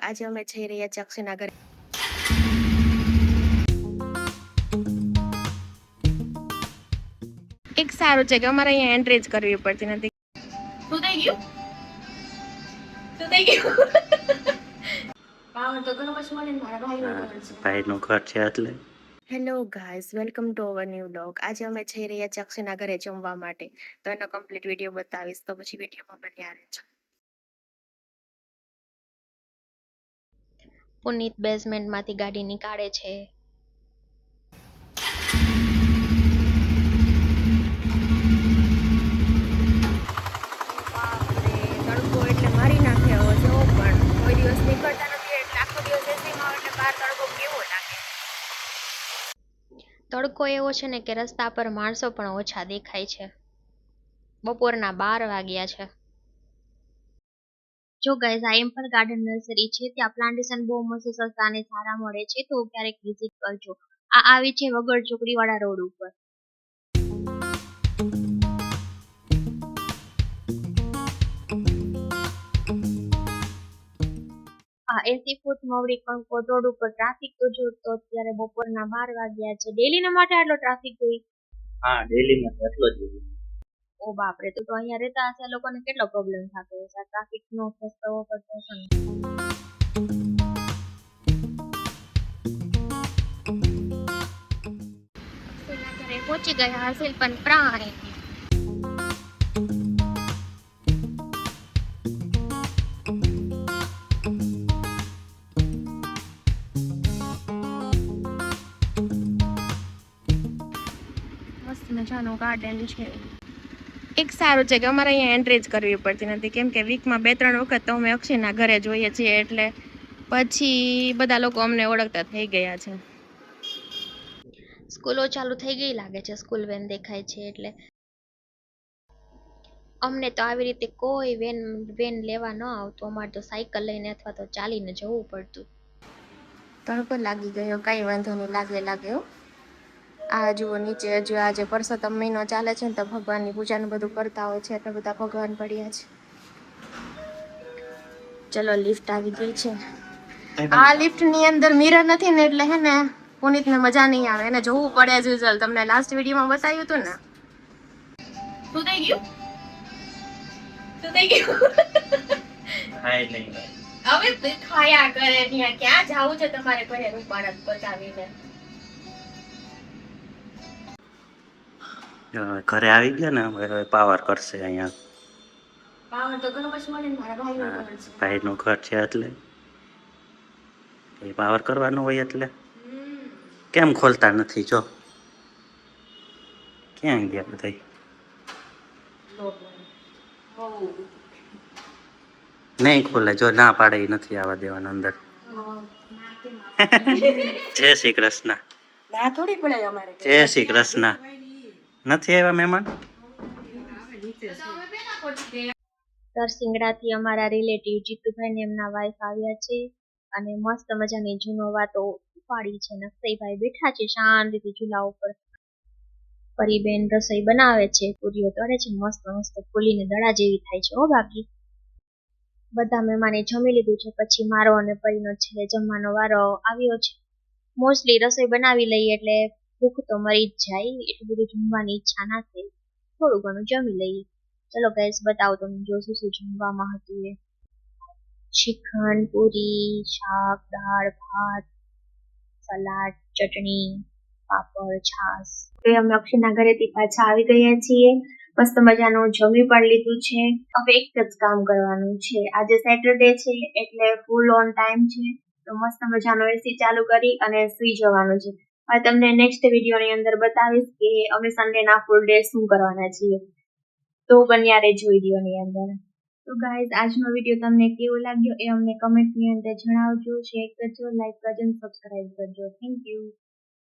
આજે અમે જઈ રહ્યા છીએ અક્ષયના ઘરે. એક સારું છે કે અમારે અહીંયા એન્ટ્રી જ કરવી પડતી નથી. શું થઈ ગયું? પાવર તો ઘણો પછી મળે ને મારા ભાઈનું ઘર છે એટલે. Hello guys, welcome to our new vlog. આજે અમે જઈ રહ્યા છીએ અક્ષયના ઘરે જમવા માટે. તો એનો કમ્પ્લીટ વિડીયો બતાવીશ, તો પછી વિડીયોમાં બન્યા રહેજો. પુનીત બેઝમેન્ટમાંથી ગાડી નીકાળે છે. તડકો એટલે મારી નાખે એવો છે, પણ કોઈ દિવસ નીકળતા નથી એટલે આખો દિવસ એસીમાં એટલે બહાર તડકો કેવો લાગે. તડકો એવો છે ને કે રસ્તા પર માણસો પણ ઓછા દેખાય છે. બપોરના 12 વાગ્યા છે. જો ગાઈઝ, આ એમ્પલ ગાર્ડન નર્સરી છે. ત્યાં પ્લાન્ટેશન બહુ મસ્ત સસ્તા અને સારા મળે છે, તો ક્યારેક વિઝિટ કરજો. આ આવી છે વગર ચોકડી વાળા રોડ ઉપર. આ 80 ફૂટ મવડી કંકોડ રોડ ઉપર ટ્રાફિક તો જો તો અત્યારે બપોરના 12 વાગ્યા છે. ડેલીના માટે આટલો ટ્રાફિક હોય? હા, ડેલીમાં તો એટલો જ હોય. ઓ બાપરે, તો અહીંયા રહેતા હશે લોકોને કેટલો પ્રોબ્લેમ થતો હશે ટ્રાફિક નો ફેસ કરવો પડતો હશે ને. ઘરે પહોંચી ગયા હશે પણ પ્રાણી મસ્ત મજાનું ગાર્ડન છે. એક સારું છે કે અમારે અહીંયા એન્ટ્રી જ કરવી પડતી નથી, કેમ કે વીકમાં 2-3 વખત તો અમે અક્ષયના ઘરે જોઈએ છીએ, એટલે પછી બધા લોકો અમને ઓળખતા થઈ ગયા છે. સ્કૂલો ચાલુ થઈ ગઈ લાગે છે, સ્કૂલ વેન દેખાય છે એટલે. અમને તો આવી રીતે કોઈ વેન લેવા ન આવતું, અમારે તો સાયકલ લઈને અથવા તો ચાલીને જવું પડતું. તડકો લાગી ગયો, કઈ વાંધો નહીં, લાગે. આ જુઓ નીચે હજુ આજે પરસોત્તમ મહિનો ચાલે છે ને, તો ભગવાનની પૂજાનું બધું કરતા હોય છે, એટલે બધા ભગવાન પડ્યા છે. ચલો, લિફ્ટ આવી ગઈ છે. આ લિફ્ટ ની અંદર મિરર નથી ને, એટલે હે ને પુનીતને મજા નહીં આવે, એને જોવું પડે એઝ યુઝ્યુઅલ. તમને લાસ્ટ વિડીયોમાં બતાવ્યું હતું ને. શું થઈ ગયું? ખાય નહીં. હવે ખાયા કરે ત્યાં, ક્યાં જાવું છે તમારે ઘરે રૂપાળા પચાવીને? ઘરે આવી ગયા ને, હવે પાવર કરશે અહીંયા. પાવર તો ઘણો પછી મળે ને મારા ભાઈનું ઘર છે. ભાઈનું ઘર છે એટલે એ પાવર કરવાનું હોય એટલે. કેમ ખોલતા નથી? જો ક્યાં ગયા બધા? નહીં ખોલે, જો ના પાડે એ નથી આવવા દેવાનું અંદર. જય શ્રી કૃષ્ણ. ના થોડી પડે અમારે. જય શ્રી કૃષ્ણ. નથી આવ્યા મહેમાન? તરસિંગડાથી અમારા રિલેટિવ જીતુભાઈ ને એમના વાઈફ આવ્યા છે, અને મસ્ત મજાની જૂનો વાતો ઉપાડી છે. નકસઈભાઈ બેઠા છે શાંતિથી ચૂલા ઉપર. પરીબેન રસોઈ બનાવે છે, પૂરીઓ તળે છે, મસ્ત મસ્ત ફૂલીને દડા જેવી થાય છે. બાકી બધા મહેમાને જમી લીધું છે, પછી મારો અને પરીનો છેલ્લે જમવાનો વારો આવ્યો છે. મોસ્ટલી રસોઈ બનાવી લઈએ એટલે ભૂખ તો મરી જ જાય, એટલું બધું જમવાની ઈચ્છા ના થાય, થોડું ઘણું જમી લઈએ. ચલો ગાઈસ, બતાવો તમને જો શું જમવામાં હતું એ. ચિકન, પૂરી, શાક, દાળ, ભાત, સલાડ, ચટણી, પાપડ, છાશ. હવે અમે અક્ષયના ઘરેથી પાછા આવી ગયા છીએ. મસ્ત મજાનું જમી પણ લીધું છે. હવે એક જ કામ કરવાનું છે. આજે સેટરડે છે એટલે ફૂલ ઓન ટાઈમ છે, તો મસ્ત મજાનો એસી ચાલુ કરી અને સુઈ જવાનું છે. હવે તમને નેક્સ્ટ વિડીયોની અંદર બતાવીશ કે અમે સન્ડેના ફૂલ ડે શું કરવાના છીએ, તો બન્યા રહેજો વિડીયોની અંદર. તો ગાઈઝ, આજનો વિડીયો તમને કેવો લાગ્યો એ અમને કમેન્ટની અંદર જણાવજો. શેર કરજો, લાઈક કરજો, સબસ્ક્રાઇબ કરજો. Thank you.